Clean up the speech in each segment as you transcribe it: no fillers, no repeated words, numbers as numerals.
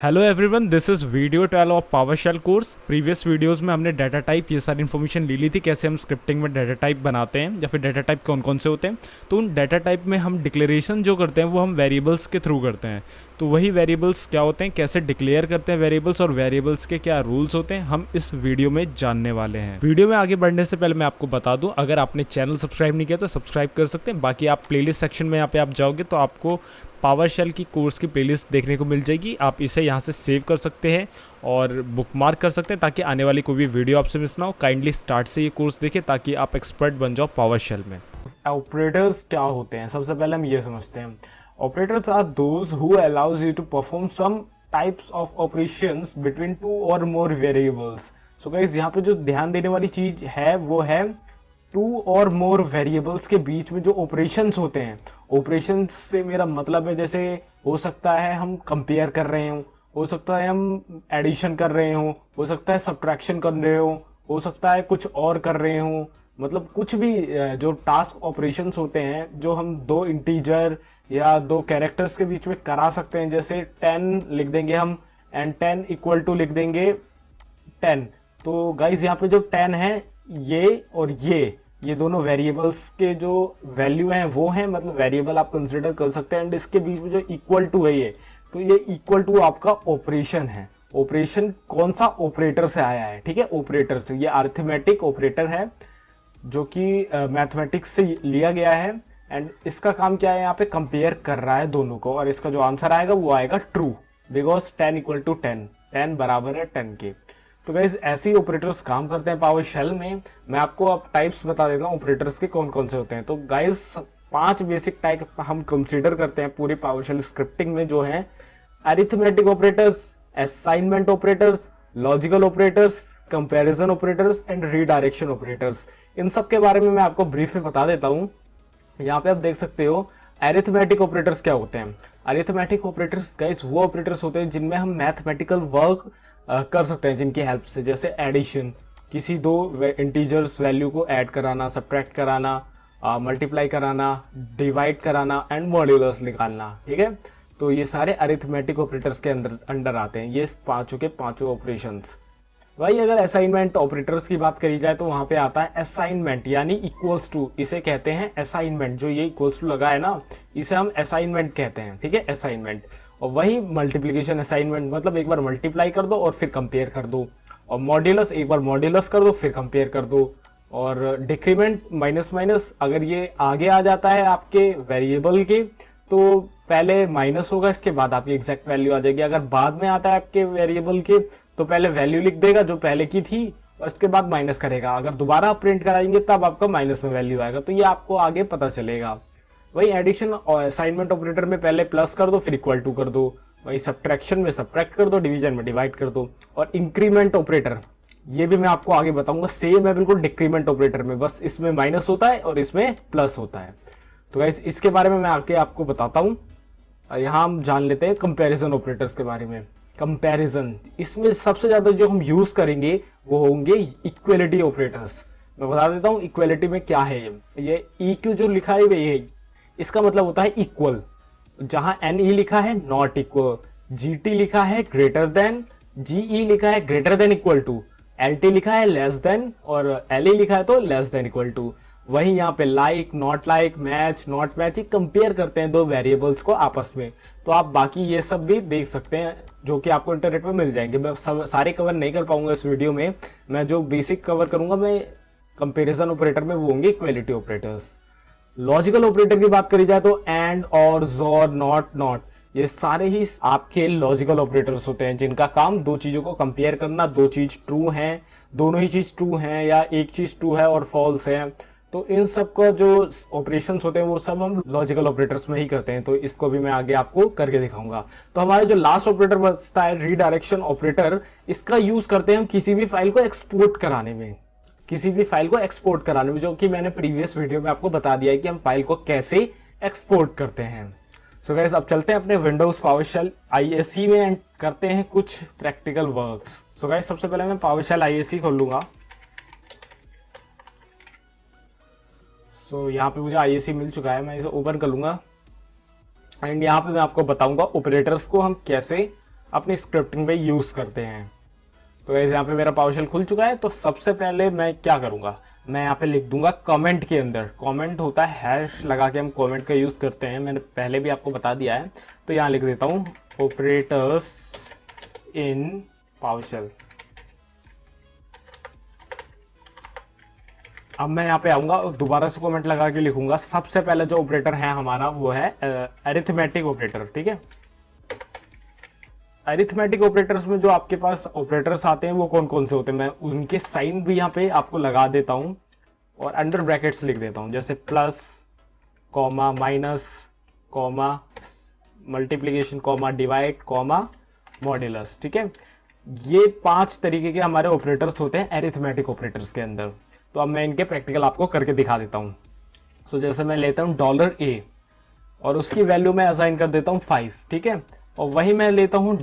Hello everyone, this is video 12 of PowerShell course. Previous videos में हमने data type ये सारी इन्फॉर्मेशन ले ली थी, कैसे हम स्क्रिप्टिंग में डाटा टाइप बनाते हैं या फिर डाटा टाइप कौन कौन से होते हैं। तो उन डाटा टाइप में हम डिक्लेरेशन जो करते हैं वो हम वेरिएबल्स के थ्रू करते हैं। तो वही वेरिएबल्स क्या होते हैं, कैसे डिक्लेयर करते हैं वेरिएबल्स, और वेरिएबल्स के क्या रूल्स होते हैं, हम इस वीडियो में जानने वाले हैं। वीडियो में आगे बढ़ने से पहले मैं आपको बता दूं, अगर आपने चैनल सब्सक्राइब नहीं किया तो सब्सक्राइब कर सकते हैं। बाकी आप प्लेलिस्ट सेक्शन में यहाँ पे आप जाओगे तो आपको पावरशेल की कोर्स की प्लेलिस्ट देखने को मिल जाएगी। आप इसे यहाँ से सेव कर सकते हैं और बुकमार्क कर सकते हैं ताकि आने वाली कोई भी वीडियो आपसे मिस ना हो। काइंडली स्टार्ट से ये कोर्स देखें ताकि आप एक्सपर्ट बन जाओ पावरशेल में। ऑपरेटर्स क्या होते हैं, सबसे पहले हम ये समझते हैं। Operators are those who allows you to perform some types of operations between two or more variables. So guys, यहाँ पे जो ध्यान देने वाली चीज है वो है टू और मोर वेरिएबल्स के बीच में जो ऑपरेशंस होते हैं। ऑपरेशंस से मेरा मतलब है, जैसे हो सकता है हम कंपेयर कर रहे हो सकता है हम एडिशन कर रहे हो सकता है सब्ट्रैक्शन कर रहे हो सकता है कुछ और कर रहे हो। मतलब कुछ भी जो टास्क ऑपरेशंस होते हैं जो हम दो इंटीजर या दो कैरेक्टर्स के बीच में करा सकते हैं। जैसे 10 लिख देंगे हम एंड 10 इक्वल टू लिख देंगे 10। तो गाइज यहाँ पे जो 10 है ये और ये दोनों वेरिएबल्स के जो वैल्यू हैं वो हैं, मतलब वेरिएबल आप कंसिडर कर सकते हैं। एंड इसके बीच में जो इक्वल टू है ये, तो ये इक्वल टू आपका ऑपरेशन है। ऑपरेशन कौन सा, ऑपरेटर से आया है, ठीक है, ऑपरेटर से। ये अरिथमेटिक ऑपरेटर है जो कि मैथमेटिक्स से लिया गया है। एंड इसका काम क्या है, यहाँ पे कंपेयर कर रहा है दोनों को, और इसका जो आंसर आएगा वो आएगा ट्रू, बिकॉज 10 इक्वल टू 10, 10 बराबर है 10 के। तो गाइस ऐसे ही ऑपरेटर्स काम करते हैं पावरशेल में। मैं आपको अब टाइप्स बता देता हूँ ऑपरेटर्स के कौन कौन से होते हैं। तो गाइस 5 बेसिक टाइप हम कंसीडर करते हैं पूरी पावरशेल स्क्रिप्टिंग में, जो है arithmetic operators, assignment operators, logical operators, comparison operators and redirection operators. इन सब के बारे में मैं आपको ब्रीफ में बता देता हूँ। यहाँ पे आप देख सकते हो अरिथमेटिक ऑपरेटर्स क्या होते हैं। अरिथमेटिक ऑपरेटर्स गाइस वो ऑपरेटर्स होते हैं जिनमें हम मैथमेटिकल वर्क कर सकते हैं जिनकी हेल्प से, जैसे एडिशन, किसी दो इंटीजर्स वैल्यू को ऐड कराना, सब्ट्रैक्ट कराना, मल्टीप्लाई कराना, डिवाइड कराना एंड मॉड्यूलस निकालना, ठीक है। तो ये सारे अरिथमेटिक ऑपरेटर्स के अंडर आते हैं, ये पांचों के पांचों ऑपरेशंस। भाई अगर असाइनमेंट ऑपरेटर्स की बात करी जाए तो वहां पे आता है असाइनमेंट, यानी इक्वल्स टू, इसे कहते हैं असाइनमेंट। जो ये इक्वल्स टू लगा है ना, इसे हम असाइनमेंट कहते हैं, ठीक है, असाइनमेंट। और वही मल्टीप्लीकेशन असाइनमेंट, मतलब एक बार मल्टीप्लाई कर दो और फिर कंपेयर कर दो। और मॉड्यूलस, एक बार मॉड्यूलस कर दो फिर कंपेयर कर दो। और डिक्रीमेंट, माइनस माइनस, अगर ये आगे आ जाता है आपके वेरिएबल के तो पहले माइनस होगा, इसके बाद आपकी एग्जैक्ट वैल्यू आ जाएगी। अगर बाद में आता है आपके वेरिएबल के तो पहले वैल्यू लिख देगा जो पहले की थी और इसके बाद माइनस करेगा। अगर दोबारा प्रिंट कराएंगे तब आपका माइनस में वैल्यू आएगा। तो ये आपको आगे पता चलेगा। वही एडिशन और असाइनमेंट ऑपरेटर में पहले प्लस कर दो फिर इक्वल टू कर दो। वही सब्ट्रैक्शन में सब्ट्रैक्ट कर दो, डिवीजन में डिवाइड कर दो। और इंक्रीमेंट ऑपरेटर, ये भी मैं आपको आगे बताऊंगा, सेम है बिल्कुल डिक्रीमेंट ऑपरेटर में, बस इसमें माइनस होता है और इसमें प्लस होता है। तो गाइस इसके बारे में मैं आगे आपको बताता हूँ। यहाँ हम जान लेते हैं कंपैरिजन ऑपरेटर्स के बारे में। कंपैरिजन, इसमें सबसे ज्यादा जो हम यूज करेंगे वो होंगे इक्वलिटी ऑपरेटर्स। मैं बता देता हूँ इक्वलिटी में क्या है। ये इक्यू जो लिखा है ये, इसका मतलब होता है इक्वल। जहां एन ई लिखा है नॉट इक्वल, जी टी लिखा है ग्रेटर देन, जी ई लिखा है greater than equal to, L T लिखा है लेस देन, और एल ई लिखा है तो लेस देन इक्वल टू। वही यहाँ पे like, not like, match, not match, compare करते हैं दो वेरिएबल्स को आपस में। तो आप बाकी ये सब भी देख सकते हैं जो कि आपको इंटरनेट में मिल जाएंगे। मैं सारे कवर नहीं कर पाऊंगा इस वीडियो में। मैं जो बेसिक कवर करूंगा मैं कंपेरिजन ऑपरेटर में, वो होंगे इक्वलिटी ऑपरेटर्स। लॉजिकल ऑपरेटर की बात करी जाए तो एंड, और, जोर, नॉट, नॉट, ये सारे ही आपके लॉजिकल ऑपरेटर्स होते हैं जिनका काम दो चीजों को कंपेयर करना। दो चीज ट्रू हैं, दोनों ही चीज ट्रू हैं, या एक चीज ट्रू है और फॉल्स है। तो इन सब का जो ऑपरेशंस होते हैं वो सब हम लॉजिकल ऑपरेटर्स में ही करते हैं। तो इसको भी मैं आगे आपको करके दिखाऊंगा। तो हमारा जो लास्ट ऑपरेटर बचता है रीडायरेक्शन ऑपरेटर, इसका यूज करते हैं हम किसी भी फाइल को एक्सपोर्ट कराने में, किसी भी फाइल को एक्सपोर्ट कराने में, जो कि मैंने प्रीवियस वीडियो में आपको बता दिया है कि हम फाइल को कैसे एक्सपोर्ट करते हैं। सो गाइस अब चलते हैं अपने विंडोज पावरशेल आईएससी में एंड करते हैं कुछ प्रैक्टिकल वर्क्स। सो गाइस सबसे पहले मैं पावरशेल आईएससी खोल लूंगा। सो यहाँ पे मुझे आईएससी मिल चुका है, मैं इसे ओपन कर लूंगा। एंड यहाँ पे मैं आपको बताऊंगा ऑपरेटर्स को हम कैसे अपनी स्क्रिप्टिंग में यूज करते हैं। तो गाइस यहाँ पे मेरा पावरशेल खुल चुका है। तो सबसे पहले मैं क्या करूंगा, मैं यहाँ पे लिख दूंगा कमेंट के अंदर, कमेंट होता है हैश लगा के हम कमेंट का यूज करते हैं, मैंने पहले भी आपको बता दिया है। तो यहाँ लिख देता हूँ ऑपरेटर्स इन पावरशेल। अब मैं यहाँ पे आऊंगा और दोबारा से कमेंट लगा के लिखूंगा, सबसे पहले जो ऑपरेटर है हमारा वो है अरिथमेटिक ऑपरेटर। ठीक है, अरिथमेटिक ऑपरेटर्स में जो आपके पास ऑपरेटर्स आते हैं वो कौन कौन से होते हैं, मैं उनके साइन भी यहाँ पे आपको लगा देता हूं और अंडर ब्रैकेट्स लिख देता हूं, जैसे plus, comma, minus, comma, multiplication, comma, divide, comma, modulus. ठीक है, ये 5 तरीके के हमारे ऑपरेटर्स होते हैं अरिथमेटिक ऑपरेटर्स के अंदर। तो अब मैं इनके प्रैक्टिकल आपको करके दिखा देता हूं। सो जैसे मैं लेता हूं $A और उसकी वैल्यू मैं असाइन कर देता हूं 5। ठीक है, और वही मैं लेता हूं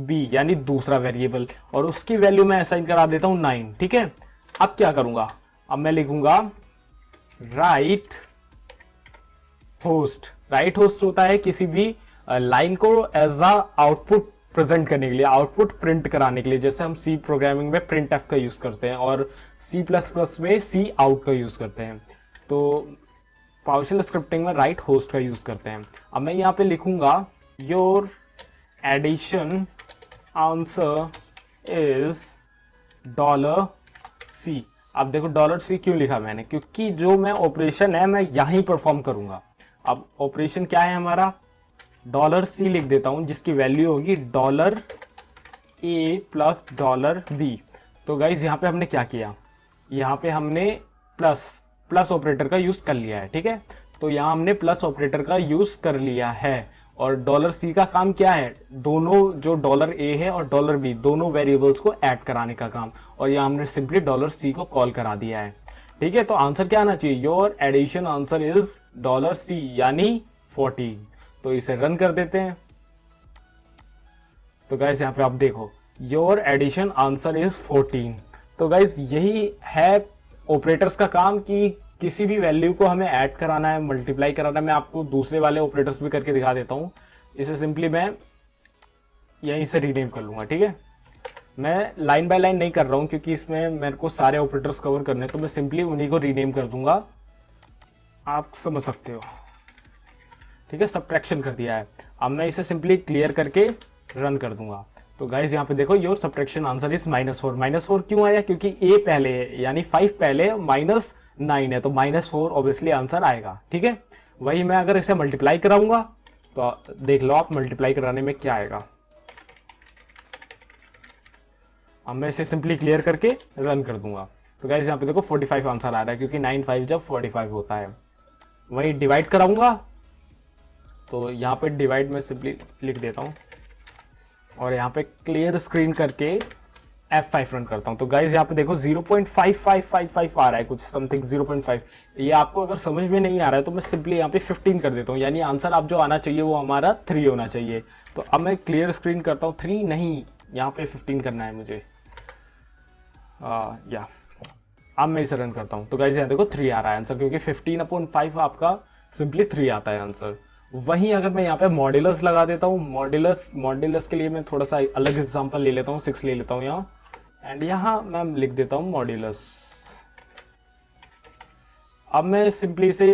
$B यानी दूसरा वेरिएबल और उसकी वैल्यू मैं असाइन करा देता हूं 9। ठीक है, अब क्या करूंगा, अब मैं लिखूंगा राइट होस्ट। राइट होस्ट होता है किसी भी लाइन को एज अ आउटपुट प्रेजेंट करने के लिए, आउटपुट प्रिंट कराने के लिए, जैसे हम सी प्रोग्रामिंग में प्रिंट एफ का यूज करते हैं और C++ में सी आउट का यूज करते हैं। तो पावरशेल स्क्रिप्टिंग में राइट होस्ट का यूज करते हैं। अब मैं यहाँ पे लिखूंगा your addition answer is $C। अब देखो $C क्यों लिखा मैंने, क्योंकि जो मैं ऑपरेशन है मैं यहीं परफॉर्म करूंगा। अब ऑपरेशन क्या है हमारा, $C लिख देता हूं जिसकी वैल्यू होगी $A प्लस $B। तो गाइज यहाँ पे हमने क्या किया, यहाँ पे हमने प्लस ऑपरेटर का यूज कर लिया है। ठीक है, तो यहाँ हमने प्लस ऑपरेटर का यूज कर लिया है और $C का काम क्या है, दोनों जो $A है और $B दोनों वेरिएबल्स को ऐड कराने का काम, और यहाँ हमने सिंपली $C को कॉल करा दिया है। ठीक है, तो आंसर क्या आना चाहिए, your addition answer is $C यानी 14। तो इसे रन कर देते हैं। तो गाइस यहाँ पे आप देखो योर एडिशन आंसर इज 14। तो गाइस यही है ऑपरेटर्स का काम कि किसी भी वैल्यू को हमें ऐड कराना है, मल्टीप्लाई कराना है। मैं आपको दूसरे वाले ऑपरेटर्स भी करके दिखा देता हूं। इसे सिंपली मैं यहीं से रीनेम कर लूंगा। ठीक है, मैं लाइन बाय लाइन नहीं कर रहा हूं क्योंकि इसमें मेरे को सारे ऑपरेटर्स कवर करने हैं, तो मैं सिंपली उन्हीं को रीनेम कर दूंगा, आप समझ सकते हो। ठीक है, सबट्रैक्शन कर दिया है। अब मैं इसे सिंपली क्लियर करके रन कर दूंगा। तो गाइस यहाँ पे देखो योर सबट्रैक्शन आंसर इज -4। -4 क्यों आया, क्योंकि A पहले है यानी 5 पहले, -9 है तो -4 ऑब्वियसली आंसर आएगा। ठीक है, वही मैं अगर इसे मल्टीप्लाई कराऊंगा तो देख लो आप मल्टीप्लाई कराने में क्या आएगा। अब मैं इसे सिंपली क्लियर करके रन कर दूंगा। तो गाइस यहाँ पे देखो 45 आंसर आ रहा है क्योंकि 9 5 जब 45 होता है। वही डिवाइड कराऊंगा तो यहाँ पे डिवाइड में सिंपली लिख देता हूँ और यहाँ पे क्लियर स्क्रीन करके F5 रन करता हूँ। तो गाइज यहाँ पे देखो 0.5555 आ रहा है, कुछ समथिंग 0.5। ये आपको अगर समझ में नहीं आ रहा है तो मैं सिंपली यहाँ पे 15 कर देता हूँ, यानी आंसर आप जो आना चाहिए वो हमारा 3 होना चाहिए। तो अब मैं क्लियर स्क्रीन करता हूँ, 3 नहीं यहाँ पे 15 करना है मुझे। या अब मैं इसे रन करता हूँ। तो गाइज यहाँ देखो 3 आ रहा है आंसर, क्योंकि 15/5 आपका सिंपली 3 आता है आंसर। वहीं अगर मैं यहाँ पे मॉड्यूलस लगा देता हूँ, मॉड्यूलस के लिए मैं थोड़ा सा अलग एग्जांपल ले लेता हूँ, 6 ले लेता हूँ यहाँ, एंड यहाँ मैं लिख देता हूँ मॉड्यूलस। अब मैं सिंपली से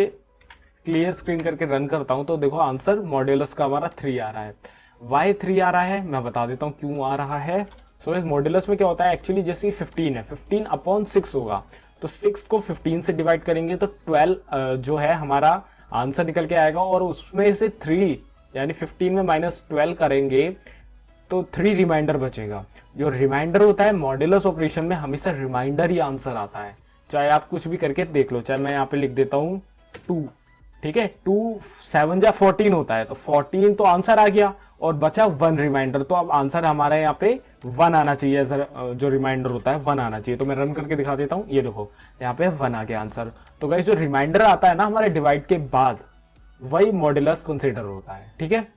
क्लियर स्क्रीन करके रन करता हूँ तो देखो आंसर मॉड्यूलस का हमारा 3 आ रहा है। वाई 3 आ रहा है मैं बता देता हूँ क्यों आ रहा है। सो इस मॉड्यूलस में क्या होता है, एक्चुअली जैसे 15 है, 15/6 होगा, तो 6 को 15 से डिवाइड करेंगे तो 12 जो है हमारा आंसर निकल के आएगा, और उसमें से 3 यानी 15 में -12 करेंगे तो 3 रिमाइंडर बचेगा। जो रिमाइंडर होता है मॉड्यूलस ऑपरेशन में हमेशा रिमाइंडर ही आंसर आता है, चाहे आप कुछ भी करके देख लो। चाहे मैं यहाँ पे लिख देता हूँ 2, ठीक है, 2 7 या 14 होता है, तो 14 तो आंसर आ गया और बचा 1 रिमाइंडर। तो अब आंसर हमारे यहाँ पे 1 आना चाहिए, जो रिमाइंडर होता है 1 आना चाहिए। तो मैं रन करके दिखा देता हूँ, ये देखो यहाँ पे 1 आ गया आंसर। तो गाइस जो रिमाइंडर आता है ना हमारे डिवाइड के बाद, वही मॉड्यूलस कंसीडर होता है। ठीक है,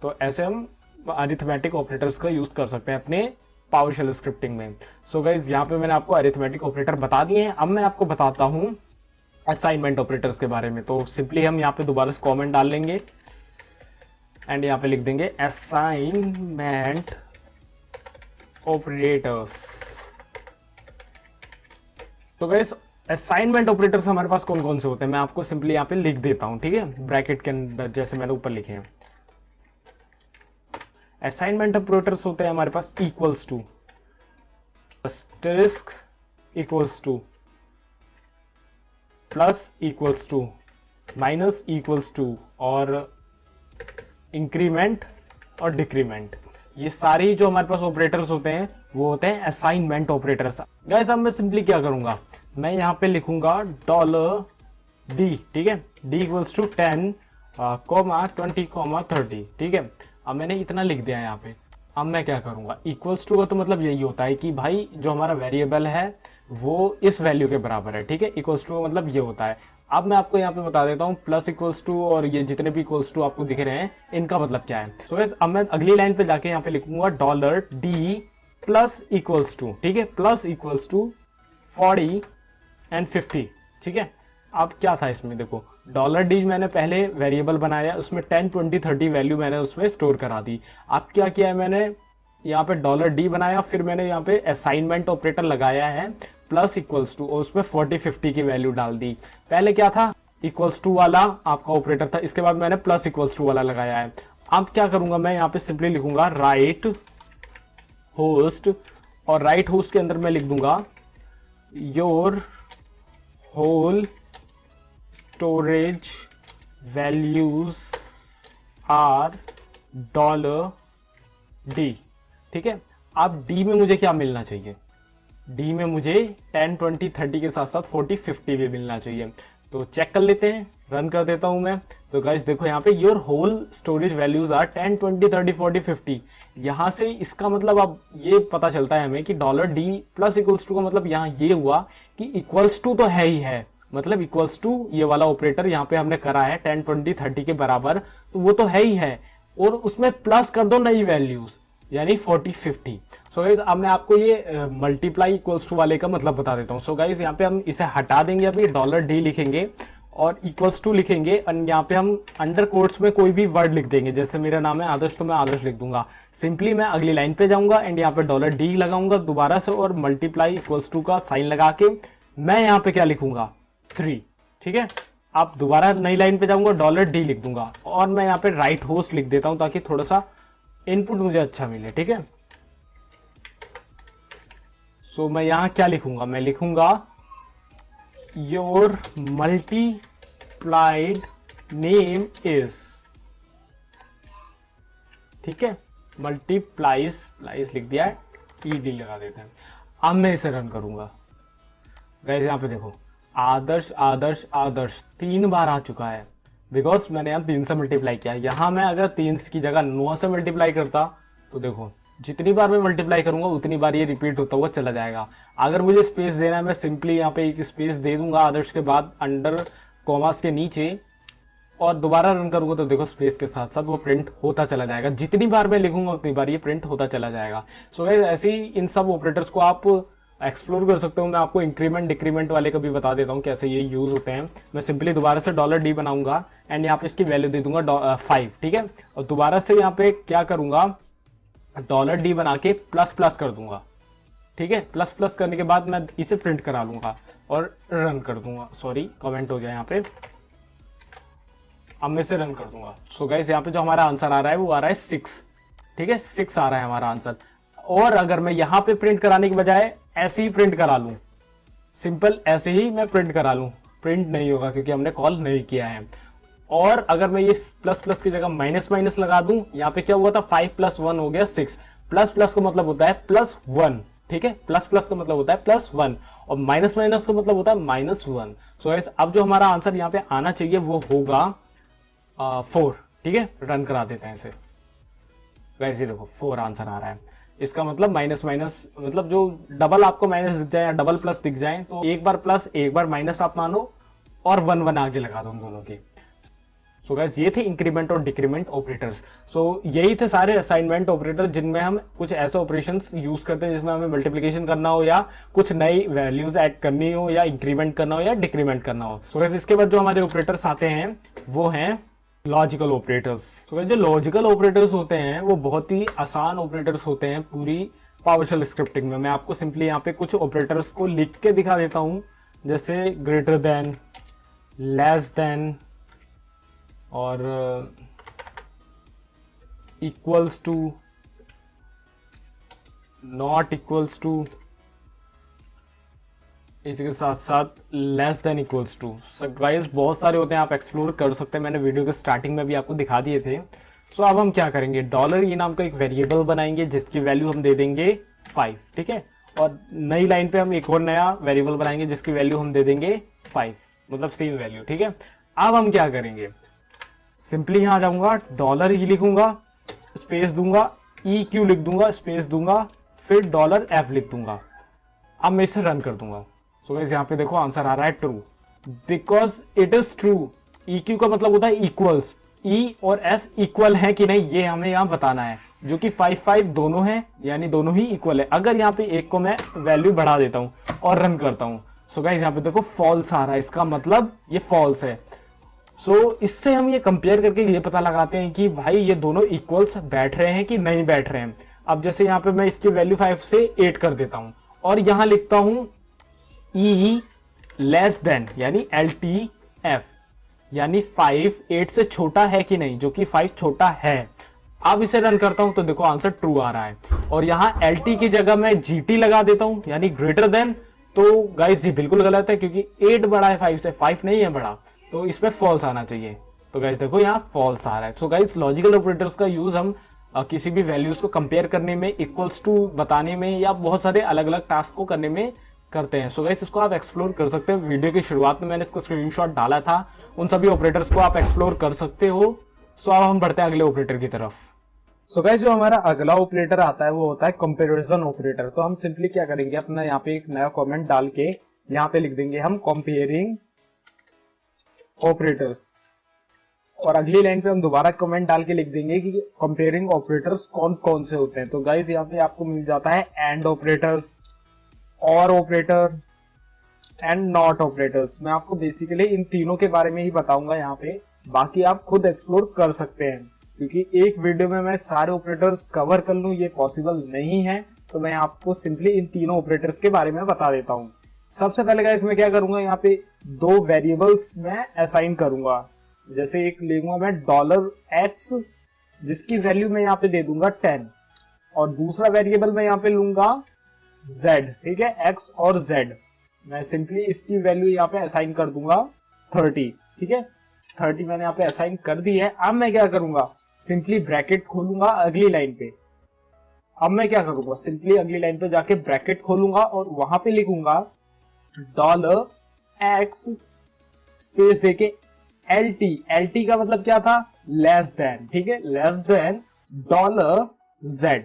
तो ऐसे हम अरिथमेटिक ऑपरेटर्स का यूज कर सकते हैं अपने पावरशेल स्क्रिप्टिंग में। सो गाइस यहाँ पे मैंने आपको अरिथमेटिक ऑपरेटर बता दिए हैं। अब मैं आपको बताता हूँ असाइनमेंट ऑपरेटर्स के बारे में। तो सिंपली हम यहाँ पे दोबारा से कमेंट डाल लेंगे, एंड यहाँ पे लिख देंगे असाइनमेंट ऑपरेटर्स। तो गाइस असाइनमेंट ऑपरेटर्स हमारे पास कौन कौन से होते हैं मैं आपको सिंपली यहाँ पे लिख देता हूं, ठीक है, ब्रैकेट के अंदर जैसे मैंने ऊपर लिखे हैं। असाइनमेंट ऑपरेटर्स होते हैं हमारे पास equals to, asterisk equals to, plus equals to, minus equals to और इंक्रीमेंट और डिक्रीमेंट। ये सारी जो हमारे पास ऑपरेटर्स होते हैं वो होते हैं असाइनमेंट ऑपरेटर्स। गाइस अब मैं सिंपली क्या करूंगा, मैं यहाँ पे लिखूंगा $d, ठीक है, d इक्वल्स टू 10, 20, 30, ठीक है। अब मैंने इतना लिख दिया है यहाँ पे। अब मैं क्या करूंगा, इक्वल्स टू का तो मतलब यही होता है कि भाई जो हमारा वेरिएबल है वो इस वैल्यू के बराबर है, ठीक है। इक्वल्स टू का मतलब ये होता है। अब मैं आपको यहाँ पे बता देता हूँ प्लस इक्वल्स टू और ये जितने भी इक्वल्स टू आपको दिख रहे हैं इनका मतलब क्या है। तो गाइस अब मैं अगली लाइन पे जाके यहाँ पे लिखूंगा $d प्लस इक्वल्स टू, ठीक है, प्लस इक्वल्स टू 40 and 50, ठीक है। अब क्या था इसमें, देखो $d मैंने पहले वेरिएबल बनाया, उसमें 10, 20, 30 वैल्यू मैंने उसमें स्टोर करा दी। अब क्या किया है मैंने यहाँ पे $d बनाया, फिर मैंने यहाँ पे असाइनमेंट ऑपरेटर लगाया है प्लस इक्वल्स टू और उसमें 40, 50 की वैल्यू डाल दी। पहले क्या था, इक्वल्स टू वाला आपका ऑपरेटर था, इसके बाद मैंने प्लस इक्वल्स टू वाला लगाया है। अब क्या करूंगा, मैं यहाँ पे सिंपली लिखूंगा राइट होस्ट, और राइट होस्ट के अंदर मैं लिख दूंगा your whole storage values are $d, ठीक है। अब d में मुझे क्या मिलना चाहिए, d में मुझे 10, 20, 30 के साथ साथ 40, 50 भी मिलना चाहिए। तो चेक कर लेते हैं, रन कर देता हूं मैं। तो गाइस देखो यहाँ पे your whole storage values are 10, 20, 30, 40, 50। यहां से इसका मतलब अब ये पता चलता है हमें कि $d प्लस इक्वल्स टू का मतलब यहाँ ये हुआ कि इक्वल्स टू तो है ही है, मतलब इक्वल्स टू ये वाला ऑपरेटर यहाँ पे हमने करा है 10, 20, 30 के बराबर, तो वो तो है ही है, और उसमें प्लस कर दो नई वैल्यूज यानी 40, 50। सो गाइज अब मैं आपको ये मल्टीप्लाई इक्वल्स टू वाले का मतलब बता देता हूँ। सो गाइज यहाँ पे हम इसे हटा देंगे, अभी $d लिखेंगे और इक्वल्स टू लिखेंगे, और यहाँ पे हम अंडर कोट्स में कोई भी वर्ड लिख देंगे। जैसे मेरा नाम है आदर्श तो मैं आदर्श लिख दूंगा। सिंपली मैं अगली लाइन पे जाऊंगा एंड यहाँ पे $d लगाऊंगा दोबारा से, और मल्टीप्लाई इक्वल्स टू का साइन लगा के मैं यहाँ पे क्या लिखूंगा 3, ठीक है। अब दोबारा नई लाइन पे जाऊंगा $d लिख दूंगा, और मैं यहाँ पे राइट होस्ट लिख देता हूं ताकि थोड़ा सा इनपुट मुझे अच्छा मिले, ठीक है। सो मैं यहां क्या लिखूंगा, मैं लिखूंगा योर मल्टीप्लाइड नेम इज, ठीक है, मल्टीप्लाइज लिख दिया है, ed लगा देते हैं। अब मैं इसे रन करूंगा। गाइस यहाँ पे देखो आदर्श आदर्श आदर्श 3 बार आ चुका है, बिकॉज मैंने यहाँ 3 से मल्टीप्लाई किया। यहाँ मैं अगर 3 की जगह 9 से मल्टीप्लाई करता तो देखो जितनी बार मैं मल्टीप्लाई करूंगा उतनी बार ये रिपीट होता हुआ चला जाएगा। अगर मुझे स्पेस देना है मैं सिंपली यहाँ पे एक स्पेस दे दूंगा आदर्श के बाद अंडर कॉमास के नीचे, और दोबारा रन करूंगा तो देखो स्पेस के साथ साथ वो प्रिंट होता चला जाएगा। जितनी बार मैं लिखूंगा उतनी बार ये प्रिंट होता चला जाएगा। सो गाइस ऐसे ही इन सब ऑपरेटर्स को आप एक्सप्लोर कर सकते हो। मैं आपको इंक्रीमेंट डिक्रीमेंट वाले का भी बता देता हूँ कैसे ये यूज होते हैं। मैं सिंपली दोबारा से $d बनाऊंगा एंड यहाँ पे इसकी वैल्यू दे दूंगा 5, ठीक है, और दोबारा से यहाँ पे क्या करूंगा $d बना के प्लस प्लस कर दूंगा, ठीक है। प्लस प्लस करने के बाद मैं इसे प्रिंट करा लूंगा और रन कर दूंगा। सॉरी कमेंट हो गया यहाँ पे, अब मैं इसे रन कर दूंगा। सो गाइस यहाँ पे जो हमारा आंसर आ रहा है वो आ रहा है 6, ठीक है, 6 आ रहा है हमारा आंसर। और अगर मैं यहाँ पे प्रिंट कराने के बजाय ऐसे ही प्रिंट करा लूं, सिंपल ऐसे ही मैं प्रिंट करा लूं, प्रिंट नहीं होगा क्योंकि हमने कॉल नहीं किया है। और अगर मैं ये प्लस प्लस की जगह माइनस माइनस लगा दूं, यहाँ पे क्या हुआ था 5 + 1 हो गया 6। प्लस प्लस का मतलब होता है +1, ठीक है, प्लस प्लस का मतलब होता है +1 और माइनस माइनस का मतलब होता है -1। सो गाइस अब जो हमारा आंसर यहाँ पे आना चाहिए वो होगा 4, ठीक है। रन करा देते हैं इसे। वैसे देखो 4 आंसर आ रहा है। इसका मतलब माइनस माइनस मतलब जो डबल आपको माइनस दिख जाए या डबल प्लस दिख जाए तो एक बार प्लस एक बार माइनस आप मानो और 1 1 आगे लगा दो उन दोनों के। सो गाइस ये थे इंक्रीमेंट और डिक्रीमेंट ऑपरेटर्स। सो यही थे सारे असाइनमेंट ऑपरेटर जिनमें हम कुछ ऐसे ऑपरेशंस यूज करते हैं जिसमें हमें मल्टीप्लिकेशन करना हो या कुछ नई वैल्यूज ऐड करनी हो या इंक्रीमेंट करना हो या डिक्रीमेंट करना हो। सो गाइस इसके बाद जो हमारे ऑपरेटर्स आते हैं वो हैं लॉजिकल ऑपरेटर्स। तो जो लॉजिकल ऑपरेटर्स होते हैं वो बहुत ही आसान ऑपरेटर्स होते हैं पूरी पावरशेल स्क्रिप्टिंग में। मैं आपको सिंपली यहाँ पे कुछ ऑपरेटर्स को लिख के दिखा देता हूँ, जैसे ग्रेटर देन, लेस देन और equals to, not equals to, इसके साथ साथ less than equals to. So guys बहुत सारे होते हैं, आप एक्सप्लोर कर सकते हैं, मैंने वीडियो के स्टार्टिंग में भी आपको दिखा दिए थे। सो अब हम क्या करेंगे, डॉलर ई नाम का एक वेरिएबल बनाएंगे जिसकी वैल्यू हम दे देंगे 5, ठीक है। और नई लाइन पे हम एक और नया वेरिएबल बनाएंगे जिसकी वैल्यू हम दे देंगे 5, मतलब सेम वैल्यू, ठीक है। अब हम क्या करेंगे, सिंपली यहां जाऊंगा, डॉलर ई लिखूंगा, स्पेस दूंगा, ई क्यू लिख दूंगा, स्पेस दूंगा, फिर डॉलर एफ लिख दूंगा। अब मैं इसे रन कर दूंगा। सो गाइस यहाँ पे देखो आंसर आ रहा है true, because it is true. E Q का मतलब होता है इक्वल्स, ई और एफ इक्वल है कि नहीं ये हमें यहाँ बताना है, जो कि 5 दोनों है, यानी दोनों ही इक्वल है। अगर यहाँ पे एक को मैं वैल्यू बढ़ा देता हूँ और रन करता हूँ, सो गाइस यहाँ पे देखो फॉल्स आ रहा है, इसका मतलब ये फॉल्स है। सो इससे हम ये कंपेयर करके ये पता लगाते हैं कि भाई ये दोनों इक्वल्स बैठ रहे हैं कि नहीं बैठ रहे हैं। अब जैसे यहाँ पे मैं इसकी वैल्यू 5 से 8 कर देता हूँ और यहां लिखता हूं ई लेस देन, यानी LTF, यानी 5 8 से छोटा है कि नहीं, जो कि 5 छोटा है। अब इसे रन करता हूं तो देखो आंसर ट्रू आ रहा है। और यहां LT की जगह मैं GT लगा देता हूं, यानी ग्रेटर देन, तो गाइस ये बिल्कुल गलत है क्योंकि 8 बड़ा है 5 से, 5 नहीं है बड़ा, तो इसमें फॉल्स आना चाहिए। तो गाइस देखो यहाँ फॉल्स आ रहा है। सो गाइस लॉजिकल ऑपरेटर्स का यूज हम किसी भी वैल्यूज को कंपेयर करने में, इक्वल्स टू बताने में, या बहुत सारे अलग अलग टास्क को करने में करते हैं। सो गाइस इसको आप एक्सप्लोर कर सकते हैं। वीडियो की शुरुआत में मैंने इसका स्क्रीनशॉट डाला था, उन सभी ऑपरेटर्स को आप एक्सप्लोर कर सकते हो। सो अब हम बढ़ते हैं अगले ऑपरेटर की तरफ। सो गाइस जो हमारा अगला ऑपरेटर आता है वो होता है कंपैरिजन ऑपरेटर। तो हम सिंपली क्या करेंगे, अपना यहाँ पे एक नया कमेंट डाल के यहाँ पे लिख देंगे हम कंपेयरिंग ऑपरेटर्स, और अगली लाइन पे हम दोबारा कमेंट डाल के लिख देंगे कि कंपेयरिंग ऑपरेटर्स कौन कौन से होते हैं। तो गाइस यहाँ पे आपको मिल जाता है एंड ऑपरेटर्स, और ऑपरेटर एंड नॉट ऑपरेटर्स। मैं आपको बेसिकली इन तीनों के बारे में ही बताऊंगा यहाँ पे, बाकी आप खुद एक्सप्लोर कर सकते हैं, क्योंकि एक वीडियो में मैं सारे ऑपरेटर्स कवर कर लूं ये पॉसिबल नहीं है। तो मैं आपको सिंपली इन तीनों ऑपरेटर्स के बारे में बता देता हूँ। सबसे पहले गाइस मैं क्या करूंगा, यहाँ पे 2 वेरिएबल्स मैं असाइन करूंगा। जैसे एक लूंगा मैं $x, जिसकी वैल्यू मैं यहाँ पे दे दूंगा 10, और दूसरा वेरिएबल मैं यहाँ पे लूंगा z, ठीक है, x और z। मैं सिंपली इसकी वैल्यू यहाँ पे असाइन कर दूंगा 30, ठीक है, 30 मैंने यहाँ पे असाइन कर दी है। अब मैं क्या करूंगा, सिंपली ब्रैकेट खोलूंगा अगली लाइन पे। अब मैं क्या करूंगा, सिंपली अगली लाइन पे जाके ब्रैकेट खोलूंगा और वहां पे लिखूंगा $x स्पेस देके LT का मतलब क्या था, लेस देन, ठीक है, लेस देन $z,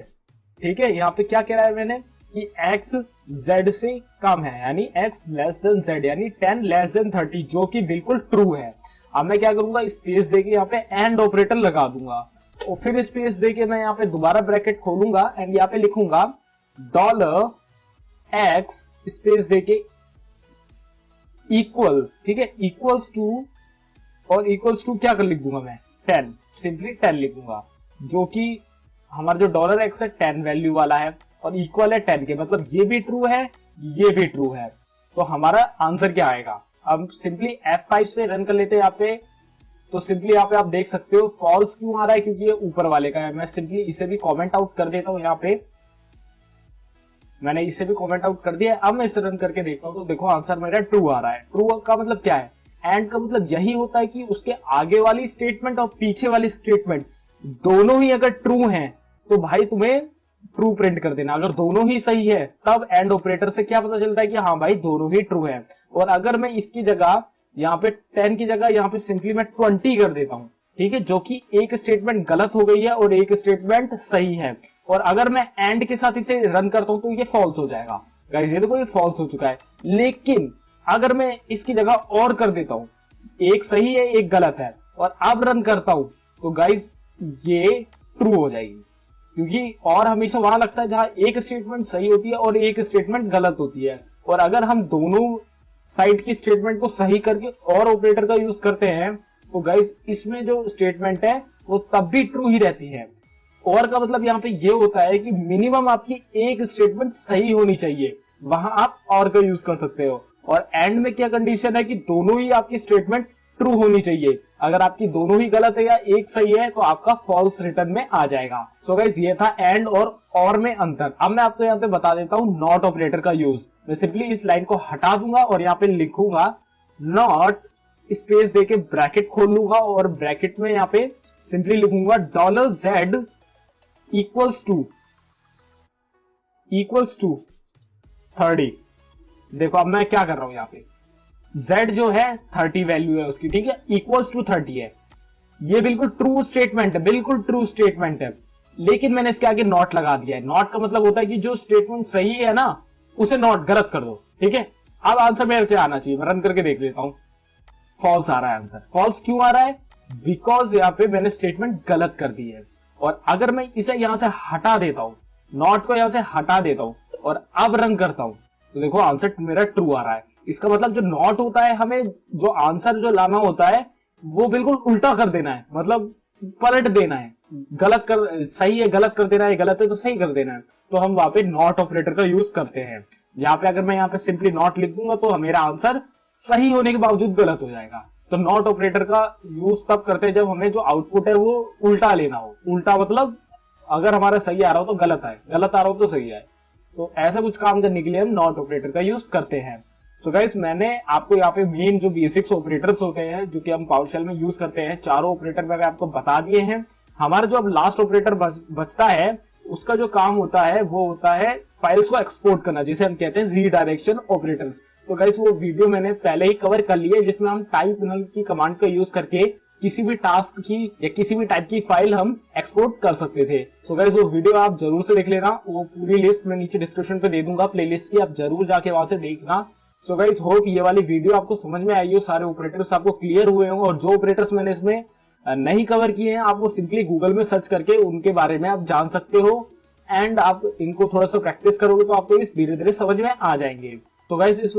ठीक है। यहाँ पे क्या कह रहा है मैंने कि x z से कम है, यानी x लेस देन z, यानी 10 लेस देन 30, जो कि बिल्कुल ट्रू है। अब मैं क्या करूंगा, स्पेस देके यहाँ पे एंड ऑपरेटर लगा दूंगा, और फिर स्पेस देके मैं यहाँ पे दोबारा ब्रैकेट खोलूंगा एंड यहाँ पे लिखूंगा $x स्पेस देके इक्वल, ठीक है, इक्वल्स टू, और इक्वल्स टू क्या कर लिख दूंगा मैं 10, सिंपली 10 लिखूंगा, जो कि हमारा जो $x है 10 वैल्यू वाला है और इक्वल है 10 के, मतलब ये भी ट्रू है ये भी ट्रू है। तो हमारा आंसर क्या आएगा, अब सिंपली F5 से रन कर लेते हैं यहाँ पे। तो सिंपली यहाँ पे आप देख सकते हो फॉल्स क्यों आ रहा है, क्योंकि ये ऊपर वाले का है। मैं सिंपली इसे भी कॉमेंट आउट कर देता हूँ, यहाँ पे मैंने इसे भी कॉमेंट आउट कर दिया। अब मैं इसे रन करके देखता हूँ तो देखो आंसर मेरा ट्रू आ रहा है। ट्रू का मतलब क्या है, एंड का मतलब यही होता है कि उसके आगे वाली स्टेटमेंट और पीछे वाली स्टेटमेंट दोनों ही अगर ट्रू हैं तो भाई तुम्हें ट्रू प्रिंट कर देना। अगर दोनों ही सही है तब एंड ऑपरेटर से क्या पता चलता है कि हाँ भाई दोनों ही ट्रू है। और अगर मैं इसकी जगह यहाँ पे 10 की जगह यहाँ पे सिंपली मैं 20 कर देता हूँ, ठीक है, जो कि एक स्टेटमेंट गलत हो गई है और एक स्टेटमेंट सही है। और अगर मैं एंड के साथ इसे रन करता हूं तो ये फॉल्स हो जाएगा। गाइस ये देखो ये फॉल्स हो चुका है। लेकिन अगर मैं इसकी जगह और कर देता हूं, एक सही है एक गलत है, और अब रन करता हूं तो गाइस ये ट्रू हो जाएगी, क्योंकि और हमेशा वहां लगता है जहां एक स्टेटमेंट सही होती है और एक स्टेटमेंट गलत होती है। और अगर हम दोनों साइड की स्टेटमेंट को सही करके और ऑपरेटर का यूज करते हैं तो गाइस इसमें जो स्टेटमेंट है वो तब भी ट्रू ही रहती है। और का मतलब यहाँ पे ये होता है कि मिनिमम आपकी एक स्टेटमेंट सही होनी चाहिए, वहां आप और का यूज कर सकते हो। और एंड में क्या कंडीशन है कि दोनों ही आपकी स्टेटमेंट ट्रू होनी चाहिए। अगर आपकी दोनों ही गलत है या एक सही है तो आपका फॉल्स रिटर्न में आ जाएगा। सो गाइस ये था एंड और में अंतर। अब मैं आपको यहाँ पे बता देता हूँ नॉट ऑपरेटर का यूज। मैं सिंपली इस लाइन को हटा दूंगा और यहाँ पे लिखूंगा नॉट, स्पेस देके ब्रैकेट खोल लूंगा और ब्रैकेट में यहाँ पे सिंपली लिखूंगा $z इक्वल्स टू 30। देखो अब मैं क्या कर रहा हूं यहाँ पे, z जो है 30 वैल्यू है उसकी, ठीक है, इक्वल्स टू 30 है। ये बिल्कुल ट्रू स्टेटमेंट है, बिल्कुल ट्रू स्टेटमेंट है, लेकिन मैंने इसके आगे नॉट लगा दिया है। नॉट का मतलब होता है कि जो स्टेटमेंट सही है ना उसे नॉट गलत कर दो, ठीक है। अब आंसर मेरे क्या आना चाहिए, मैं रन करके देख लेता हूं। फॉल्स आ रहा है आंसर। फॉल्स क्यों आ रहा है? बिकॉज यहाँ पे मैंने स्टेटमेंट गलत कर दी है। और अगर मैं इसे यहां से हटा देता हूं, नॉट को यहां से हटा देता हूं और अब रन करता हूं, तो देखो आंसर मेरा ट्रू आ रहा है। इसका मतलब जो नॉट होता है, हमें जो आंसर जो लाना होता है वो बिल्कुल उल्टा कर देना है, मतलब पलट देना है। गलत कर सही है गलत कर देना है, गलत है तो सही कर देना है। तो हम वहां पे नॉट ऑपरेटर का यूज करते हैं। यहाँ पे अगर मैं यहाँ पे सिंपली नॉट लिख दूंगा तो मेरा आंसर सही होने के बावजूद गलत हो जाएगा। तो नॉट ऑपरेटर का यूज तब करते हैं जब हमें जो आउटपुट है वो उल्टा लेना हो। उल्टा मतलब अगर हमारा सही आ रहा हो तो गलत आए, गलत आ रहा हो तो सही आए। तो ऐसा कुछ काम करने के लिए हम नॉट ऑपरेटर का यूज करते हैं। सो गाइस मैंने आपको यहाँ पे मेन जो बेसिक्स ऑपरेटर्स होते हैं जो कि हम पावरशेल में यूज करते हैं, चारों ऑपरेटर मैंने आपको बता दिए हैं। हमारा जो अब लास्ट ऑपरेटर बचता है उसका जो काम होता है वो होता है फाइल्स को एक्सपोर्ट करना, जिसे हम कहते हैं रीडायरेक्शन ऑपरेटर्स। तो गाइस वो वीडियो मैंने पहले ही कवर कर ली है, जिसमें हम टाइप नल की कमांड का यूज करके किसी भी टास्क की या किसी भी टाइप की फाइल हम एक्सपोर्ट कर सकते थे। सो गाइस वो वीडियो आप जरूर से देख लेना, वो पूरी लिस्ट मैं नीचे डिस्क्रिप्शन पे दे दूंगा प्लेलिस्ट की, आप जरूर जाके वहां से देखना। सो गाइस होप ये वाली वीडियो आपको समझ में आई हो, सारे ऑपरेटर्स आपको क्लियर हुए हों। और जो ऑपरेटर्स मैंने इसमें नहीं कवर किए हैं आप वो सिंपली गूगल में सर्च करके उनके बारे में आप जान सकते हो। एंड आप इनको थोड़ा सा प्रैक्टिस करोगे तो आपको इस धीरे धीरे समझ में आ जाएंगे। तो गाइस इस